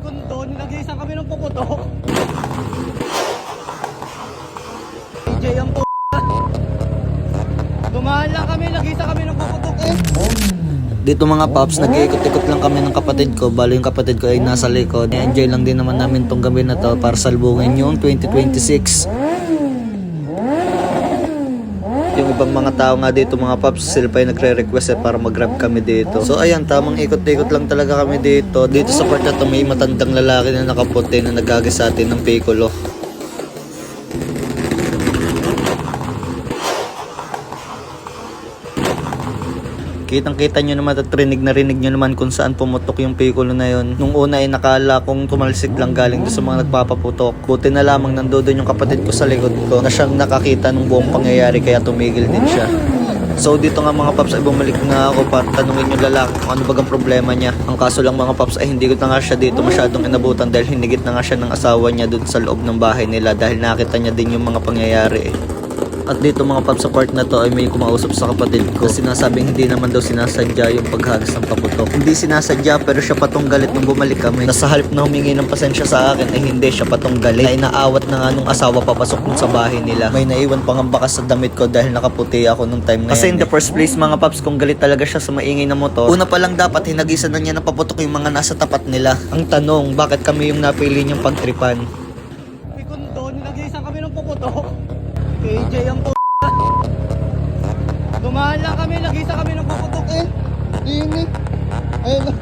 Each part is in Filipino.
Kundo, nilagay kami ng puputok. DJ ang p***. Dumaan lang kami, nag-isa kami ng puputok eh. Dito mga paps, nag-iikot-ikot lang kami ng kapatid ko. Bali yung kapatid ko ay nasa likod. Enjoy lang din naman namin tong gabi na to para salbungin yung 2026. Yung ibang mga tao nga dito mga paps, sila pa yung nagre-request para mag-grab kami dito. So ayan, tamang ikot-ikot lang talaga kami dito. Dito sa part na to may matandang lalaki na nakaputi na nagagis sa atin ng piccolo. Kitang-kita nyo naman at rinig nyo naman kung saan pumutok yung piccolo na yun. Nung una ay nakala kong tumalsik lang galing doon sa mga nagpapaputok. Buti na lamang nandoon yung kapatid ko sa likod ko na siyang nakakita ng buong pangyayari kaya tumigil din siya. So dito nga mga paps ay bumalik nga ako para tanungin yung lalaki kung ano bagang problema niya. Ang kaso lang mga paps ay hindi ko na nga siya dito masyadong inabutan dahil hinigit na nga siya ng asawa niya doon sa loob ng bahay nila dahil nakita niya din yung mga pangyayari eh. At dito mga paps sa part na to ay may kumausap sa kapatid ko. Sinasabing hindi naman daw sinasadya yung paghagis ng paputok. Hindi sinasadya pero siya patong galit nung bumalik kami. Nasa halip na humingi ng pasensya sa akin ay hindi siya patong galit. Ay naawat na nga nung asawa papasok dun sa bahay nila. May naiwan pang ang bakas sa damit ko dahil nakaputi ako nung time na yan. Kasi in the first place mga paps kung galit talaga siya sa maingay na motor. Una pa lang dapat hinagisan na niya ng paputok yung mga nasa tapat nila. Ang tanong, bakit kami yung napili niyang pagtripan? Kundo, nilagay kami ng puputok. KJ ang p***. Dumaan lang kami, nag-isa kami ng puputok eh. Dini. Ayun.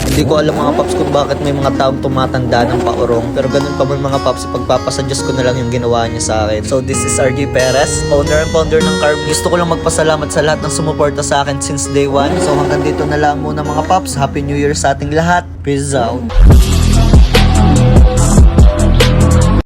Hindi ko alam mga paps kung bakit may mga taong tumatanda ng paurong. Pero ganun pa man mga paps, ipagpapasuggest ko na lang yung ginawa niya sa akin. So this is RJ Perez, owner and founder ng Carb. Gusto ko lang magpasalamat sa lahat ng sumuporta sa akin since day one. So hanggang dito na lang muna mga paps. Happy New Year sa ating lahat. Peace out.